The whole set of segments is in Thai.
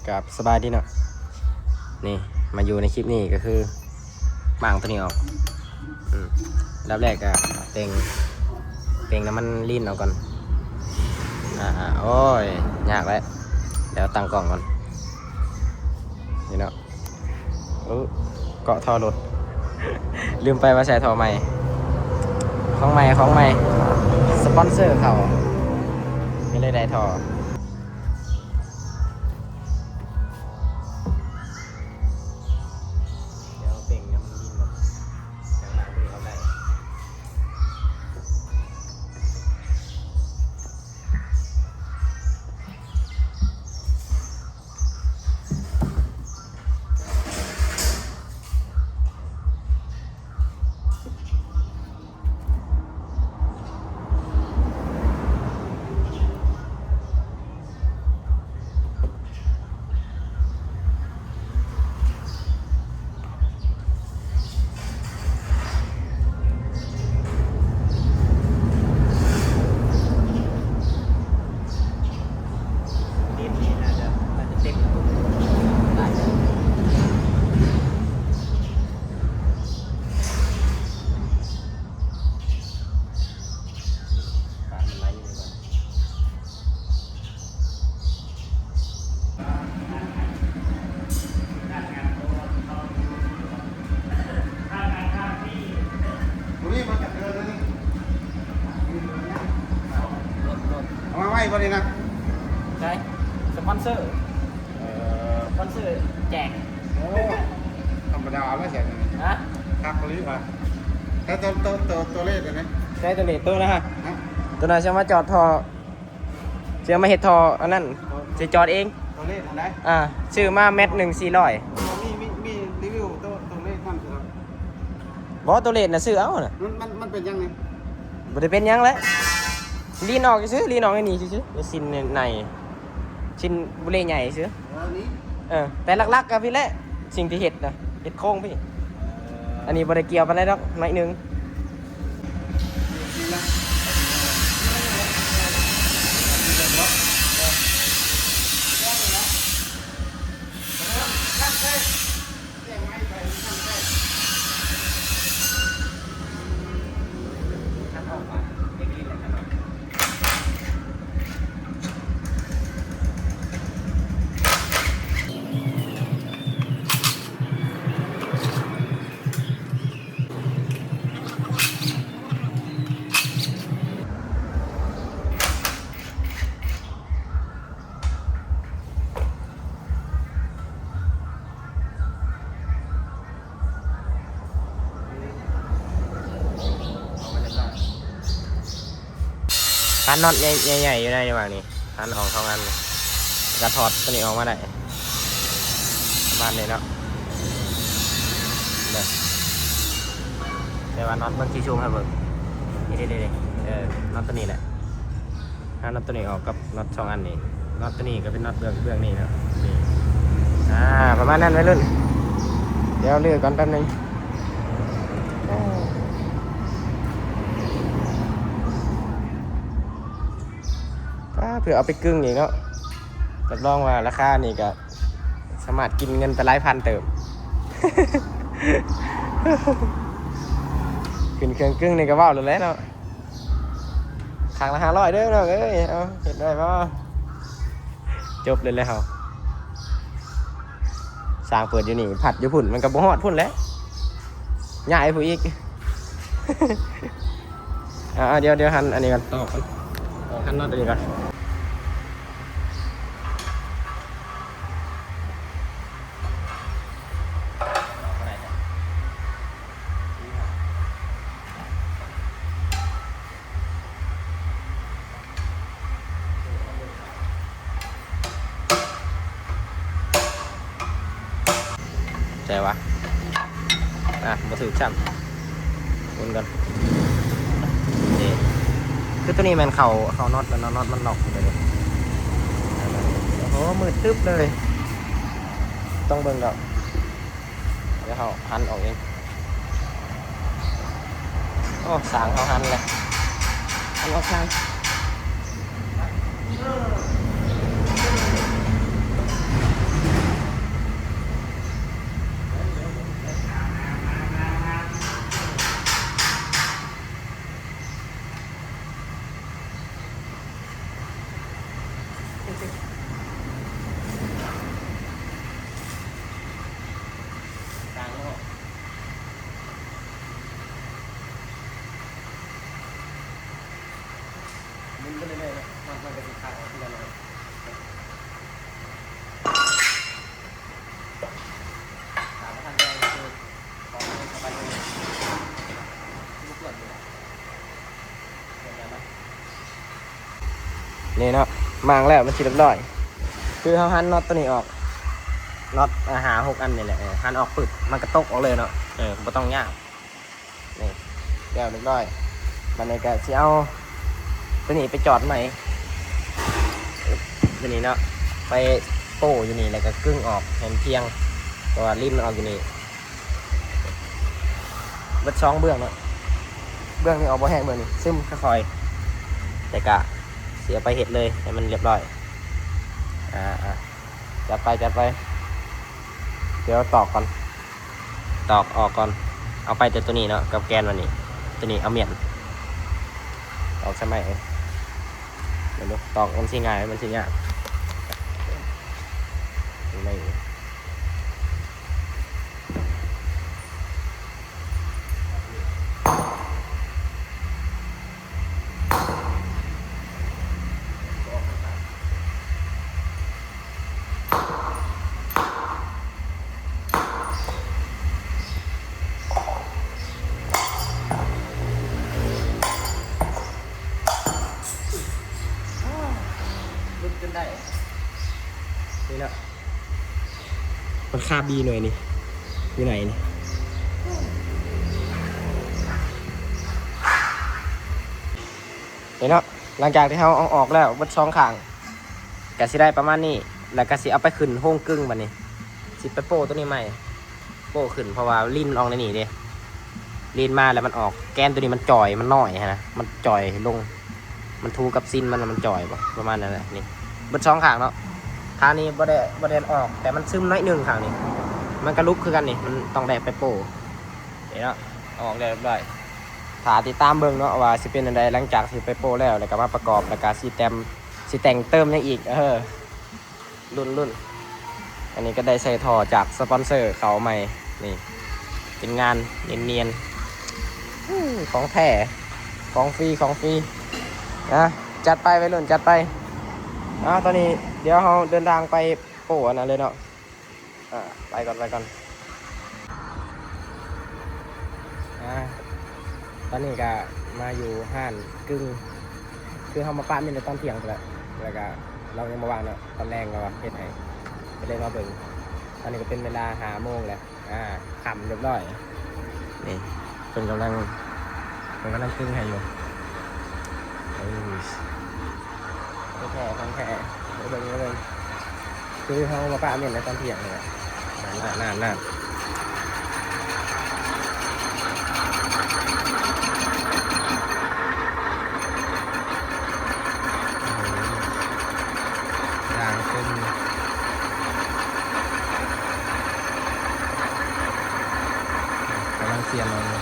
กับสบายดีเนาะนี่มาอยู่ในคลิปนี้ก็คือบ้างตัวนี้ออกรอบแรกก็เต็งน้ำมันลีนออกก่อนโอ้ยยากแล้วเดี๋ยวตั้งกล่องก่อนนี่เนาะเกาะท่อรถ ลืมไปว่าใส่ท่อใหม่ของใหม่สปอนเซอร์เขาไม่ได้ท่อบรินะใช่สปอนเซอร์แจกโอ้ธรรมดาไม่ใช่นะคักหรือเปล่าถ้าตัวเลขเลยนะใช่ตัวเลขตัวนะฮะตัวนั้นจะมาจอดท่อจะมาเห็ดท่ออันนั้นจะจอดเองตัวเลขอะไรชื่อมาเม็ด1,400มีรีวิวตัวเลขนั่นครับบอกตัวเลขนะซื้อเอาน่ะมันเป็นยังไงบ่ได้เป็นยังแล้วลีนออกซื้อลีนออกไอ้นี่ซื้อซินในชินบุเล่ใหญ่ซื้อแต่หลักๆกับพี่แหละสิ่งที่เห็ดนะเห็ดโค้งพี่อันนี้บริเกียวไปได้ดอกหน่อยนึงคันน็อตใหญ่ๆอยู่ในระหว่างนี้คันออก2 อันกระถอดตัวนี้ออกมาได้ประมาณนี้เนาะแต่ว่าน็อตมันชี้ชูมครับเบิร์นี่น็อตตัวนี้แหละถ้าน็อตตัวนี้ออกกับน็อต2 อันนี้น็อตตัวนี้ก็เป็นน็อตเบื้องนี่นะนี่ประมาณนั้นไว้รุ่นเดี๋ยวเลือกก่อนแป๊บนึงเผื่อเอาไปกึ่งอีกเนาะรับรองว่าราคานี่ก็สามารถกินเงินไปหลายพันเติม ขึ้นเครื่องกึ่งนี่ก็ว่าวเลยแหละเนาะครั้งละ500เด้อเนาะเอาเห็นได้ป่ะจบเลยแล้วเขาสร้างเปิดอยู่นี่ผัดอยู่พุ่นมันก็บ่ฮอดพุ่นแล้วใหญ่ผู้อีก เดี๋ยวหันอันนี้กันต่อกันหันน็อตอันนี้กันใช่วะมาถือช่ำวนกันนี่คือตัวนี้มันเข่าน็อตแล้วน็อตมันล็อกไปเลยโอ้โหมืดตึ๊บเลยต้องเบิ่งแล้วเดี๋ยวเขาหันออกเองโอ้สางเขาหันเลยหันออกทาง น นี่เนาะมางแล้วมันสิเรียบร้อยคือเขาหันน็อตตัวนี้ออกน็อตหา6 อันนี่แหละหันออกปึ๊บมันกระตกออกเลยเนาะไม่ต้องยากนี่แล้วเรียบร้อยมันนี่ก็สิเอาตัวนี้ไปจอดใหม่ตัวนี้เนาะไปโป้อยู่นี่แล้วก็กึ่งออกเห็นเพียงตัวริมมันออกอยู่นี่เบิด2 เบื้องเนาะเบื้องนี้ออกบ่แห้งเบื้องนี้ซึมค่อยๆแต่กะเสียไปเห็ดเลยให้มันเรียบร้อยจัดไปเดี๋ยวตอกก่อนตอกออกก่อนเอาไปแต่ตัวนี้เนาะกับแกนวันนี้ตัวนี้เอาเมียนตอกใช่ไหมเดี๋ยวดูตอกมันสิง่ายมันสิยากไม่ลุกจนได้นี่แหละมันคาบีหน่อยนี่อยู่ไหนนี่เนาะหลังจากที่เราเอาออกแล้ววัด2 ข้างก็สิได้ประมาณนี้แล้วก็สิเอาไปขึ้นห้องกึ่งบัดนี้สิไปโป้ตัวนี้ใหม่โป้ขึ้นเพราะว่าลิ้นออกในนี่เด้ลิ้นมาแล้วมันออกแกนตัวนี้มันจ่อยมันน้อยนะมันจ่อยลงมันทูกับซินมันจ่อยประมาณนั้นแหละนี่วัด2 ข้างเนาะทางนี้บ่ได้ออกแต่มันซึมน้อยนึงข้างนี้มันกระลุกคือกันนี่มันต้องได้ไปโป้เนาะออกได้เรียบร้อยถ้าติดตามเบิ่งเนาะว่าสิเป็นอันใดหลังจากที่ไปโป้แล้วก็มาประกอบแล้วก็สิแต่งเติมยังอีกรุ่นอันนี้ก็ได้ใส่ท่อจากสปอนเซอร์เขาใหม่นี่เป็นงานเนียนๆของแท้ของฟรีนะจัดไปไปรุ่นจัดไปตอนนี้เดี๋ยวเราเดินทางไปโป้อันนั้นเลยเนาะไปก่อนตอนนี้ก็มาอยู่ห้านกึ่งคือเขามาป้ามีในตอนเที่ยงแล้วก็เรายังมาวางเนาะตอนแรงก็ว่าเฮ็ดให้ก็เลยมาเบิ่งตอนนี้ก็เป็นเวลา5 โมงแล้วค่ำเรียบร้อยนี่เป็นกำลังกึ่งให้อยู่แค่เบิ่งคือเขามาป้ามีในตอนเที่ยงเลยนานกำลังเสียนเลย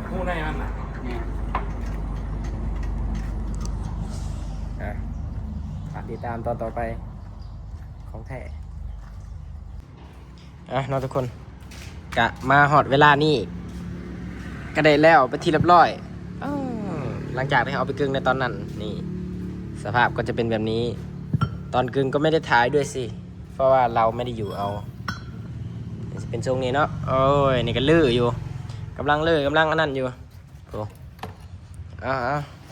ผู้ในมันติดตามตอนต่อไปของแท้น้องทุกคนกะมาหอดเวลานี้ก็ได้แล้วไปทีเรียบร้อยหลังจากที่เอาไปกึ่งในตอนนั้นนี่สภาพก็จะเป็นแบบนี้ตอนกึ่งก็ไม่ได้ถ่ายด้วยสิเพราะว่าเราไม่ได้อยู่เอาจะเป็นทรงนี้เนาะโอ้ยนี่ก็ลื้ออยู่กำลังอันนั้นอยู่โอ้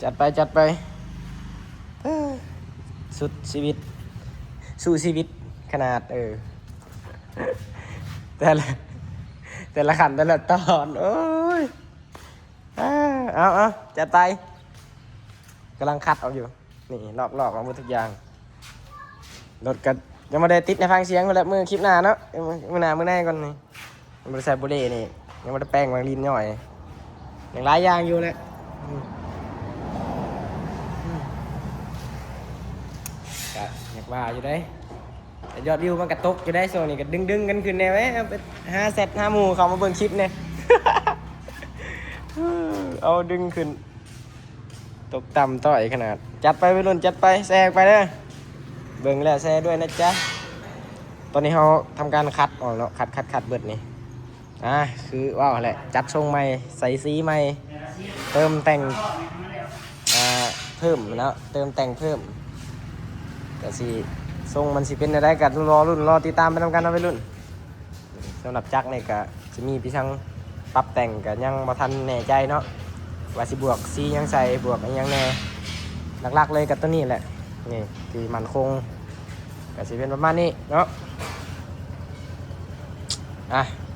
จัดไปสุดชีวิตสู้ชีวิตขนาดแต่ละขันแต่ละตอนโอ้ยเอาจัดไปกำลังคัดเอาอยู่นี่ลอกเอาหมดทุกอย่างรถกันยังไม่ได้ติดในฟังเสียงมาแล้วมือคลิปหน้าเนาะมือหน้าก่อนนี่มันไม่ได้ใส่บุหรี่นี่ยังไม่ได้แป้งวางลิ้นย่อยอย่างหลายอย่างอยู่เลยอยากว่าอยู่ได้แต่ยอดวิวมันกระตกอยู่ได้ส่วนนี้ก็ดึงกันขึ้นแน่ไหมไป5 หมู่เขามาเบิ่งคลิปเนี่ย เอาดึงขึ้นตกต่ำต่อยขนาดจัดไปไปรุ่นจัดไปแซงไปเด้อเบิ่งแล้วแซงด้วยนะจ๊ะตอนนี้เขาทำการคัดออกแล้วคัดเบิดนี่ คือว่าวแหละจัดทรงใหม่ใส่สีใหม่เติมแต่งเพิ่มแล้วเติมแต่งเพิ่มก็สิทรงมันสิเป็นอะไรกันรอติดตามไปทำกันนะไปรุ่นสำหรับจักรเนี่ยก็จะมีพี่ช่างปรับแต่งกันยังบ่ทันแน่ใจเนาะว่าสิบวกสียังใส่บวกยังแน่หลักๆเลยกับตัวนี้แหละนี่ที่มันคงก็สิเป็นประมาณนี้เนาะ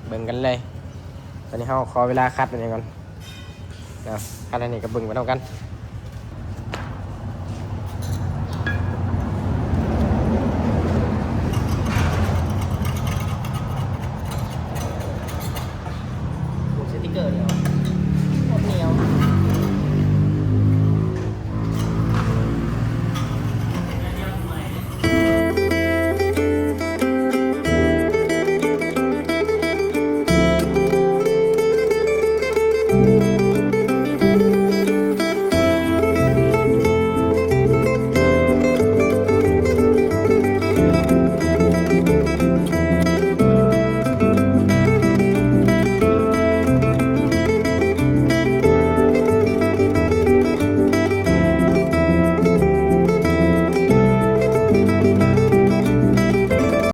เบิ่งกันเลยตอนนี้เราขอเวลาคัดอันนี้ก่อนคัดอันนี้ก็เบิ่งไปเท่ากัน